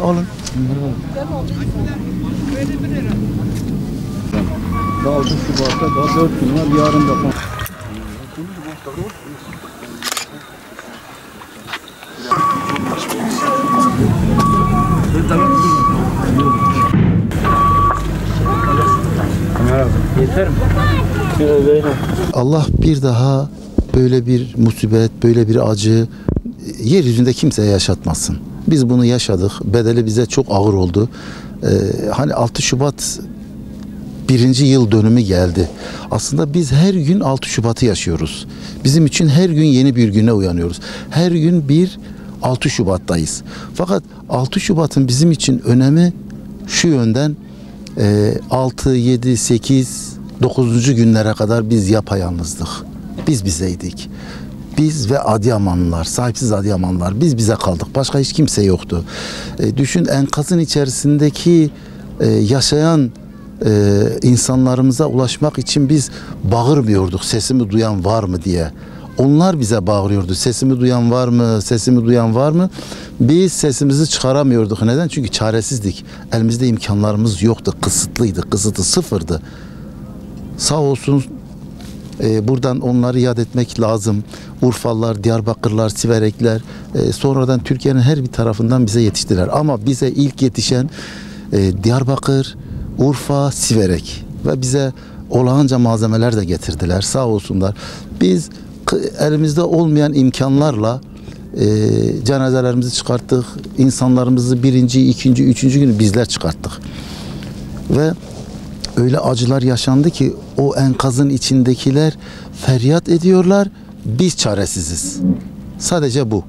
Alın. Daha 6 Şubat'ta daha 4 gün var, yarın da falan. Yeter mi? Allah bir daha böyle bir musibet, böyle bir acı yeryüzünde kimseye yaşatmasın. Biz bunu yaşadık. Bedeli bize çok ağır oldu. Hani 6 Şubat 1. yıl dönümü geldi. Aslında biz her gün 6 Şubat'ı yaşıyoruz. Bizim için her gün yeni bir güne uyanıyoruz. Her gün 6 Şubat'tayız. Fakat 6 Şubat'ın bizim için önemi şu yönden: 6, 7, 8, 9. günlere kadar biz yapayalnızdık. Biz bizeydik. Biz ve Adıyamanlılar, sahipsiz Adıyamanlılar, biz bize kaldık. Başka hiç kimse yoktu. Düşün, enkazın içerisindeki yaşayan insanlarımıza ulaşmak için biz bağırmıyorduk, sesimi duyan var mı diye. Onlar bize bağırıyordu, sesimi duyan var mı, sesimi duyan var mı? Biz sesimizi çıkaramıyorduk. Neden? Çünkü çaresizdik. Elimizde imkanlarımız yoktu, kısıtlıydı, kısıtı sıfırdı. Sağ olsun, buradan onları yad etmek lazım. Urfalılar, Diyarbakırlar, Siverekler sonradan Türkiye'nin her bir tarafından bize yetiştiler. Ama bize ilk yetişen Diyarbakır, Urfa, Siverek ve bize olağanca malzemeler de getirdiler. Sağ olsunlar. Biz elimizde olmayan imkanlarla cenazelerimizi çıkarttık. İnsanlarımızı 1., 2., 3. günü bizler çıkarttık. Ve öyle acılar yaşandı ki o enkazın içindekiler feryat ediyorlar. Biz çaresiziz. Sadece bu.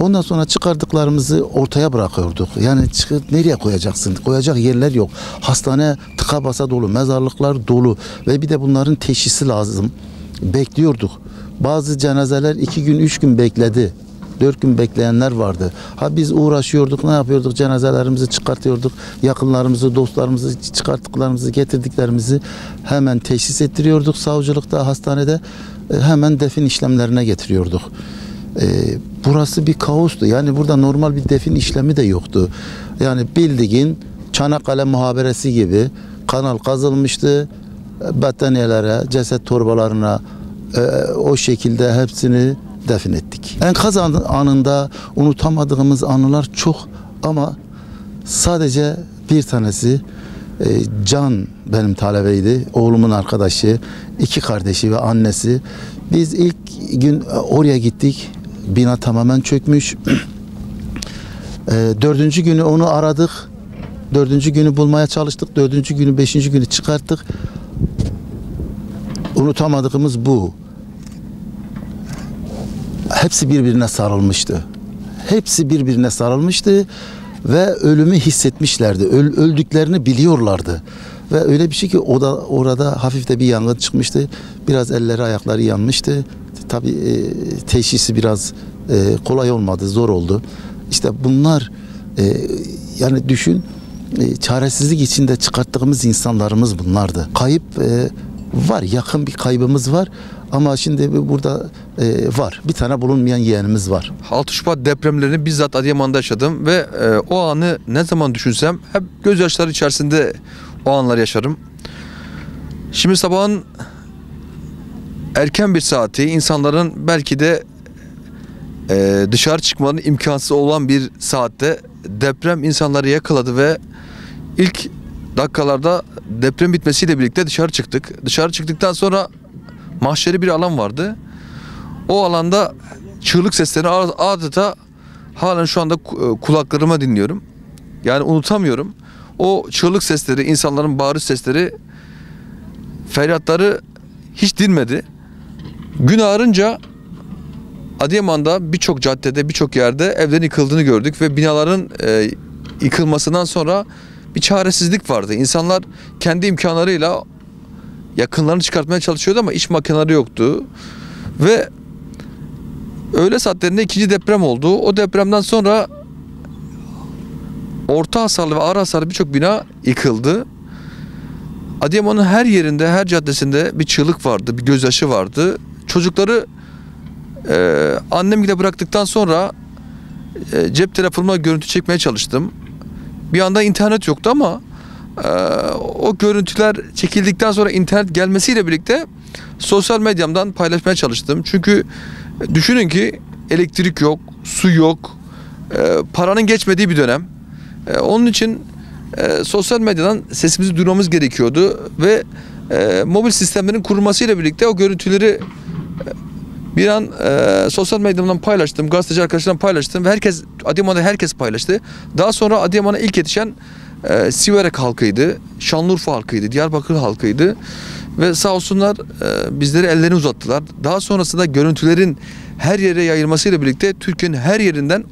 Ondan sonra çıkardıklarımızı ortaya bırakıyorduk. Yani çıkıp nereye koyacaksın? Koyacak yerler yok. Hastane tıka basa dolu, mezarlıklar dolu ve bir de bunların teşhisi lazım. Bekliyorduk. Bazı cenazeler 2 gün, 3 gün bekledi. 4 gün bekleyenler vardı. Biz uğraşıyorduk, ne yapıyorduk? Cenazelerimizi çıkartıyorduk. Yakınlarımızı, dostlarımızı, çıkarttıklarımızı, getirdiklerimizi hemen teşhis ettiriyorduk. Savcılıkta, hastanede hemen defin işlemlerine getiriyorduk. Burası bir kaostu. Yani burada normal bir defin işlemi de yoktu. Yani bildiğin Çanakkale muhaberesi gibi kanal kazılmıştı. Battaniyelere, ceset torbalarına o şekilde hepsini defin ettik. Enkaz anında unutamadığımız anılar çok ama sadece bir tanesi Can benim talebeydi. Oğlumun arkadaşı, 2 kardeşi ve annesi. Biz ilk gün oraya gittik. Bina tamamen çökmüş. 4. günü onu aradık. 4. günü bulmaya çalıştık. 4. günü, 5. günü çıkarttık. Unutamadığımız bu. Hepsi birbirine sarılmıştı. Hepsi birbirine sarılmıştı ve ölümü hissetmişlerdi. Öldüklerini biliyorlardı. Ve öyle bir şey ki orada hafif de bir yangın çıkmıştı. Biraz elleri ayakları yanmıştı. Tabii teşhisi biraz kolay olmadı, zor oldu. İşte bunlar yani düşün, çaresizlik içinde çıkarttığımız insanlarımız bunlardı. Kayıp var, yakın bir kaybımız var. Ama şimdi burada var. Bir tane bulunmayan yeğenimiz var. 6 Şubat depremlerini bizzat Adıyaman'da yaşadım ve o anı ne zaman düşünsem hep gözyaşları içerisinde o anlar yaşarım. Şimdi sabahın erken bir saati, insanların belki de dışarı çıkmanın imkansız olan bir saatte deprem insanları yakaladı ve ilk dakikalarda deprem bitmesiyle birlikte dışarı çıktık. Dışarı çıktıktan sonra mahşeri bir alan vardı. O alanda çığlık seslerini adeta halen şu anda kulaklarıma dinliyorum. Yani unutamıyorum. O çığlık sesleri, insanların bağırış sesleri, feryatları hiç dinmedi. Gün ağarınca Adıyaman'da birçok caddede, birçok yerde evlerin yıkıldığını gördük ve binaların yıkılmasından sonra bir çaresizlik vardı. İnsanlar kendi imkanlarıyla yakınlarını çıkartmaya çalışıyordu ama iş makineleri yoktu. Ve öğle saatlerinde 2. deprem oldu. O depremden sonra orta hasarlı ve ağır hasarlı birçok bina yıkıldı. Adıyaman'ın her yerinde, her caddesinde bir çığlık vardı, bir gözyaşı vardı. Çocukları Annemle bıraktıktan sonra cep telefonuma görüntü çekmeye çalıştım. Bir anda internet yoktu ama o görüntüler çekildikten sonra internet gelmesiyle birlikte sosyal medyamdan paylaşmaya çalıştım. Çünkü düşünün ki elektrik yok, su yok, paranın geçmediği bir dönem. Onun için sosyal medyadan sesimizi duyurmamız gerekiyordu ve mobil sistemlerin kurulmasıyla birlikte o görüntüleri bir an sosyal medyamdan paylaştım, gazeteci arkadaşlarımla paylaştım ve Adıyaman'da herkes paylaştı. Daha sonra Adıyaman'a ilk yetişen Siverek halkıydı, Şanlıurfa halkıydı, Diyarbakır halkıydı ve sağ olsunlar bizlere ellerini uzattılar. Daha sonrasında görüntülerin her yere yayılmasıyla birlikte Türkiye'nin her yerinden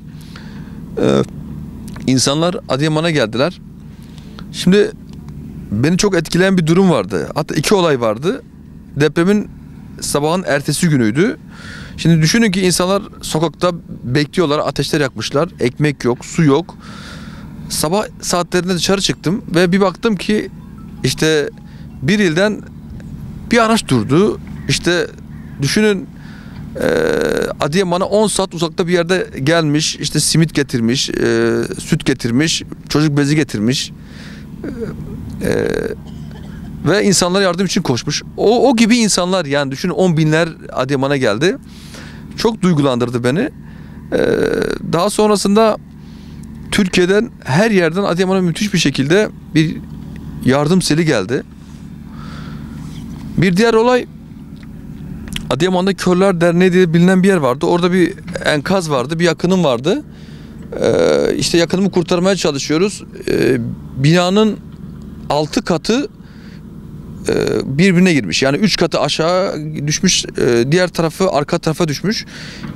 insanlar Adıyaman'a geldiler. Şimdi beni çok etkileyen bir durum vardı. Hatta 2 olay vardı. Depremin sabahın ertesi günüydü. Şimdi düşünün ki insanlar sokakta bekliyorlar, ateşler yakmışlar, ekmek yok, su yok. Sabah saatlerinde dışarı çıktım ve bir baktım ki işte bir ilden bir araç durdu. İşte düşünün Adıyaman'a 10 saat uzakta bir yerde gelmiş, işte simit getirmiş, süt getirmiş, çocuk bezi getirmiş ve insanlara yardım için koşmuş. O gibi insanlar, yani düşünün 10 binler Adıyaman'a geldi. Çok duygulandırdı beni. Daha sonrasında Türkiye'den her yerden Adıyaman'a müthiş bir şekilde bir yardım seli geldi. Bir diğer olay, Adıyaman'da Körler Derneği diye bilinen bir yer vardı. Orada bir enkaz vardı, bir yakınım vardı. İşte yakınımı kurtarmaya çalışıyoruz. Binanın 6 katı birbirine girmiş. Yani 3 katı aşağı düşmüş, diğer tarafı arka tarafa düşmüş.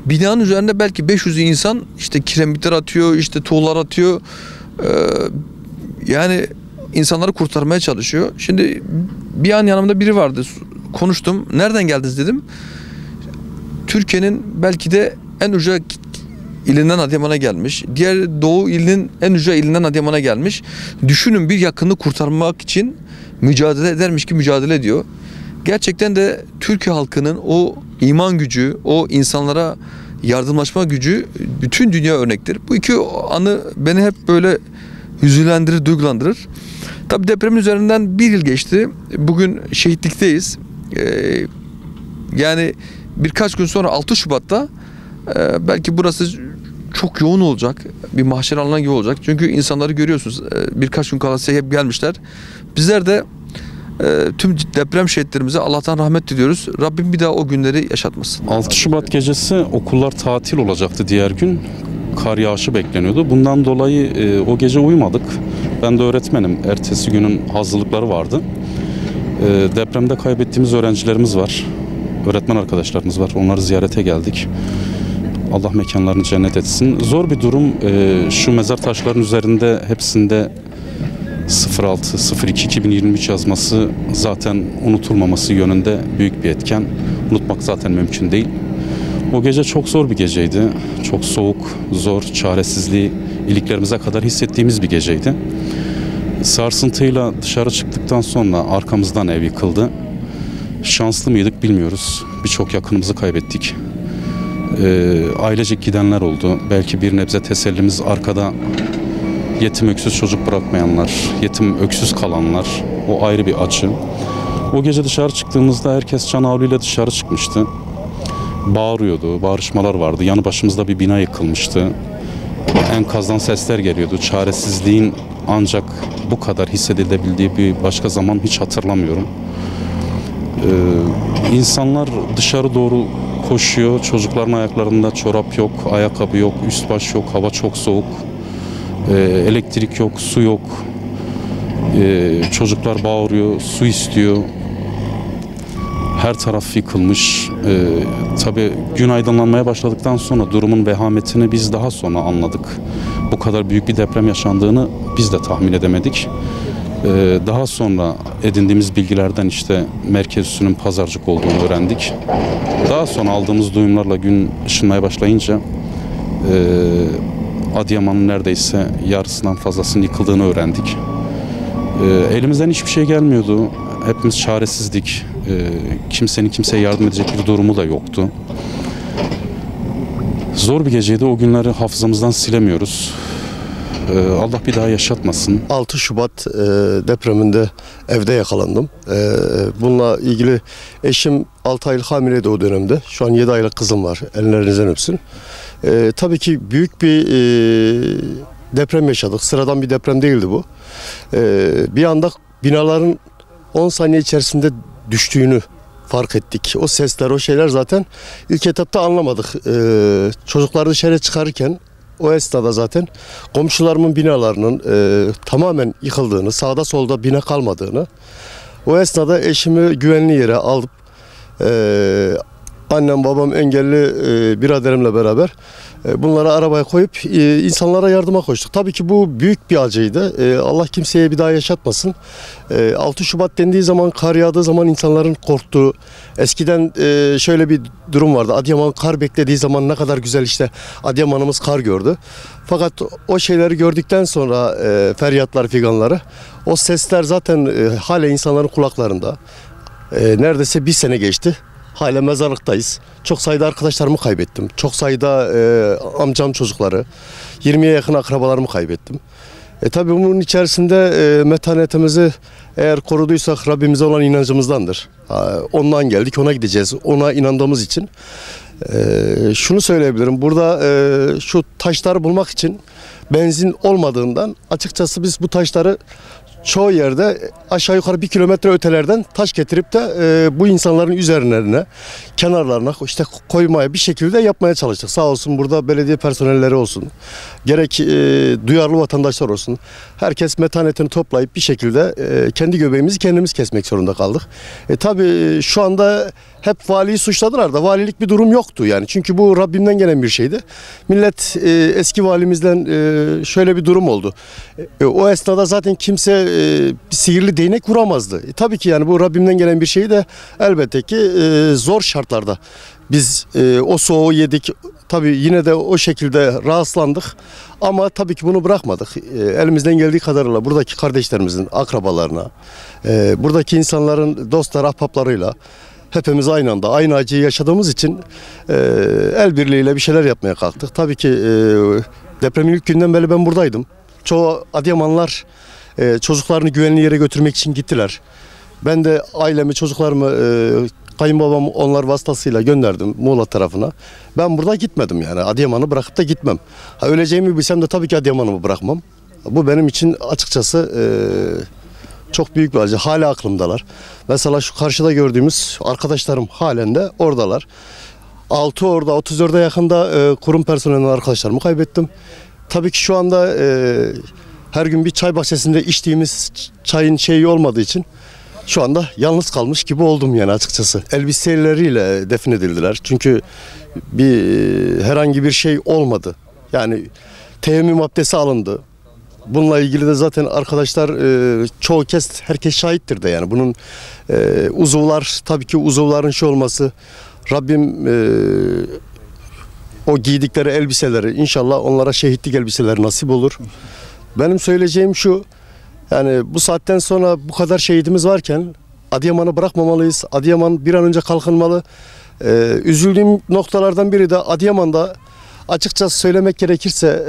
Binanın üzerinde belki 500 insan işte kiremitler atıyor, işte tuğlar atıyor. Yani insanları kurtarmaya çalışıyor. Şimdi bir an yanımda biri vardı. Konuştum. Nereden geldiniz dedim. Türkiye'nin belki de en ücra ilinden Adıyaman'a gelmiş. Diğer Doğu ilinin en ücra ilinden Adıyaman'a gelmiş. Düşünün, bir yakını kurtarmak için mücadele edermiş ki mücadele ediyor. Gerçekten de Türkiye halkının o iman gücü, o insanlara yardımlaşma gücü bütün dünya örnektir. Bu 2 anı beni hep böyle hüzünlendirir, duygulandırır. Tabii depremin üzerinden 1 yıl geçti. Bugün şehitlikteyiz. Yani birkaç gün sonra 6 Şubat'ta belki burası çok yoğun olacak. Bir mahşer alanı gibi olacak. Çünkü insanları görüyorsunuz. Birkaç gün kala hep gelmişler. Bizler de tüm deprem şehitlerimize Allah'tan rahmet diliyoruz. Rabbim bir daha o günleri yaşatmasın. 6 Şubat gecesi okullar tatil olacaktı diğer gün. Kar yağışı bekleniyordu. Bundan dolayı o gece uyumadık. Ben de öğretmenim. Ertesi günün hazırlıkları vardı. Depremde kaybettiğimiz öğrencilerimiz var. Öğretmen arkadaşlarımız var. Onları ziyarete geldik. Allah mekanlarını cennet etsin. Zor bir durum. Şu mezar taşlarının üzerinde hepsinde 06-02-2023 yazması zaten unutulmaması yönünde büyük bir etken. Unutmak zaten mümkün değil. O gece çok zor bir geceydi. Çok soğuk, zor, çaresizliği iliklerimize kadar hissettiğimiz bir geceydi. Sarsıntıyla dışarı çıktıktan sonra arkamızdan ev yıkıldı. Şanslı mıydık bilmiyoruz. Birçok yakınımızı kaybettik. Ailecek gidenler oldu. Belki bir nebze tesellimiz arkada yetim öksüz çocuk bırakmayanlar, yetim öksüz kalanlar. O ayrı bir acı. O gece dışarı çıktığımızda herkes canavluyla dışarı çıkmıştı. Bağırıyordu, bağırışmalar vardı. Yanı başımızda bir bina yıkılmıştı. Enkazdan sesler geliyordu. Çaresizliğin ancak bu kadar hissedilebildiği bir başka zaman hiç hatırlamıyorum. İnsanlar dışarı doğru koşuyor. Çocukların ayaklarında çorap yok, ayakkabı yok, üst baş yok, hava çok soğuk. Elektrik yok, su yok. Çocuklar bağırıyor, su istiyor. Her taraf yıkılmış. Tabii gün aydınlanmaya başladıktan sonra durumun vehametini biz daha sonra anladık. Bu kadar büyük bir deprem yaşandığını biz de tahmin edemedik. Daha sonra edindiğimiz bilgilerden işte merkez üssünün Pazarcık olduğunu öğrendik. Daha sonra aldığımız duyumlarla gün ışınmaya başlayınca Adıyaman'ın neredeyse yarısından fazlasının yıkıldığını öğrendik. Elimizden hiçbir şey gelmiyordu. Hepimiz çaresizdik. Kimsenin kimseye yardım edecek bir durumu da yoktu. Zor bir geceydi. O günleri hafızamızdan silemiyoruz. Allah bir daha yaşatmasın. 6 Şubat depreminde evde yakalandım. Bununla ilgili eşim 6 aylık hamileydi o dönemde. Şu an 7 aylık kızım var. Ellerinizden öpsün. Tabii ki büyük bir deprem yaşadık. Sıradan bir deprem değildi bu. Bir anda binaların 10 saniye içerisinde düştüğünü fark ettik. O sesler, o şeyler zaten ilk etapta anlamadık. Çocukları dışarı çıkarırken o esnada zaten komşularımın binalarının tamamen yıkıldığını, sağda solda bina kalmadığını, o esnada eşimi güvenli yere alıp annem, babam, engelli biraderimle beraber bunları arabaya koyup insanlara yardıma koştuk. Tabii ki bu büyük bir acıydı. Allah kimseye bir daha yaşatmasın. 6 Şubat dendiği zaman, kar yağdığı zaman insanların korktuğu, eskiden şöyle bir durum vardı. Adıyaman kar beklediği zaman ne kadar güzel, işte Adıyaman'ımız kar gördü. Fakat o şeyleri gördükten sonra feryatlar, figanları, o sesler zaten hala insanların kulaklarında. Neredeyse bir sene geçti. Hala mezarlıktayız. Çok sayıda arkadaşlarımı kaybettim. Çok sayıda amcam çocukları, 20'ye yakın akrabalarımı kaybettim. Tabii bunun içerisinde metanetimizi eğer koruduysak Rabbimize olan inancımızdandır. Ondan geldik, ona gideceğiz. Ona inandığımız için. Şunu söyleyebilirim. Burada şu taşları bulmak için benzin olmadığından açıkçası biz bu taşları çoğu yerde aşağı yukarı 1 kilometre ötelerden taş getirip de bu insanların üzerlerine, kenarlarına işte koymaya, bir şekilde yapmaya çalıştık. Sağ olsun burada belediye personelleri olsun, gerek duyarlı vatandaşlar olsun. Herkes metanetini toplayıp bir şekilde kendi göbeğimizi kendimiz kesmek zorunda kaldık. Tabii şu anda hep valiyi suçladılar da valilik bir durum yoktu yani. Çünkü bu Rabbimden gelen bir şeydi. Millet eski valimizden şöyle bir durum oldu. O esnada zaten kimse bir sihirli değnek vuramazdı. Tabii ki yani bu Rabbimden gelen bir şey de elbette ki zor şartlarda biz o soğuğu yedik. Tabii yine de o şekilde rahatsızlandık. Ama tabii ki bunu bırakmadık. Elimizden geldiği kadarıyla buradaki kardeşlerimizin akrabalarına, buradaki insanların dostlar, ahbaplarıyla hepimiz aynı anda aynı acıyı yaşadığımız için el birliğiyle bir şeyler yapmaya kalktık. Tabii ki depremin ilk günden beri ben buradaydım. Çoğu Adıyamanlılar çocuklarını güvenli yere götürmek için gittiler. Ben de ailemi, çocuklarımı, kayınbabam onlar vasıtasıyla gönderdim Muğla tarafına. Ben burada gitmedim yani. Adıyaman'ı bırakıp da gitmem. Öleceğimi bilsem de tabii ki Adıyaman'ımı bırakmam. Bu benim için açıkçası çok büyük bir acı. Hala aklımdalar. Mesela şu karşıda gördüğümüz arkadaşlarım halen de oradalar. 6 orada, 34'e yakında kurum personelinin arkadaşlarımı kaybettim. Tabii ki şu anda her gün bir çay bahçesinde içtiğimiz çayın şeyi olmadığı için şu anda yalnız kalmış gibi oldum yani açıkçası. Elbiseleriyle defnedildiler. Çünkü herhangi bir şey olmadı. Yani teyemmüm abdesti alındı. Bununla ilgili de zaten arkadaşlar çoğu kez herkes şahittir de yani. Bunun uzuvlar, tabii ki uzuvların şey olması, Rabbim o giydikleri elbiseleri, inşallah onlara şehitlik elbiseleri nasip olur. Benim söyleyeceğim şu, yani bu saatten sonra bu kadar şehidimiz varken Adıyaman'ı bırakmamalıyız. Adıyaman bir an önce kalkınmalı. Üzüldüğüm noktalardan biri de Adıyaman'da, açıkçası söylemek gerekirse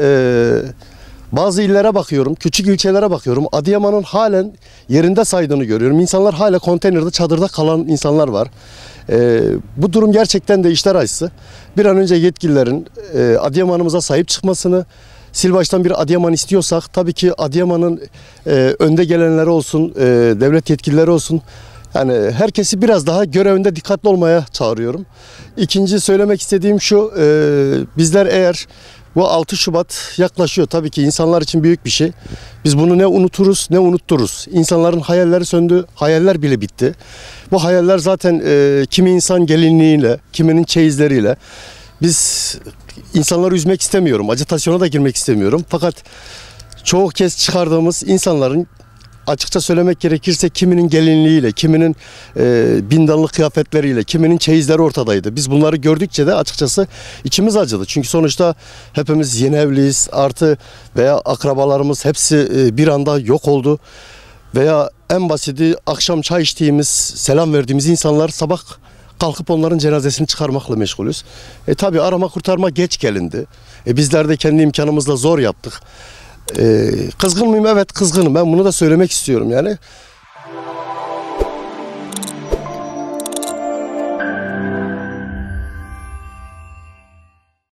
bazı illere bakıyorum, küçük ilçelere bakıyorum. Adıyaman'ın halen yerinde saydığını görüyorum. İnsanlar hala konteynerde, çadırda kalan insanlar var. Bu durum gerçekten de işler acısı. Bir an önce yetkililerin Adıyaman'ımıza sahip çıkmasını, sil baştan bir Adıyaman istiyorsak tabii ki Adıyaman'ın önde gelenleri olsun, devlet yetkilileri olsun. Yani herkesi biraz daha görevinde dikkatli olmaya çağırıyorum. İkinci söylemek istediğim şu, bizler eğer bu 6 Şubat yaklaşıyor, tabii ki insanlar için büyük bir şey. Biz bunu ne unuturuz ne unuttururuz. İnsanların hayalleri söndü, hayaller bile bitti. Bu hayaller zaten kimi insan gelinliğiyle, kiminin çeyizleriyle. Biz insanları üzmek istemiyorum, acitasyona da girmek istemiyorum. Fakat çoğu kez çıkardığımız insanların, açıkça söylemek gerekirse, kiminin gelinliğiyle, kiminin bindanlık kıyafetleriyle, kiminin çeyizleri ortadaydı. Biz bunları gördükçe de açıkçası içimiz acıdı. Çünkü sonuçta hepimiz yeni evliyiz, artı veya akrabalarımız hepsi bir anda yok oldu. Veya en basiti akşam çay içtiğimiz, selam verdiğimiz insanlar sabah kalkıp onların cenazesini çıkarmakla meşgulüz. Tabii arama kurtarma geç gelindi. Bizler de kendi imkanımızla zor yaptık. Kızgın mıyım? Evet, kızgınım. Ben bunu da söylemek istiyorum yani.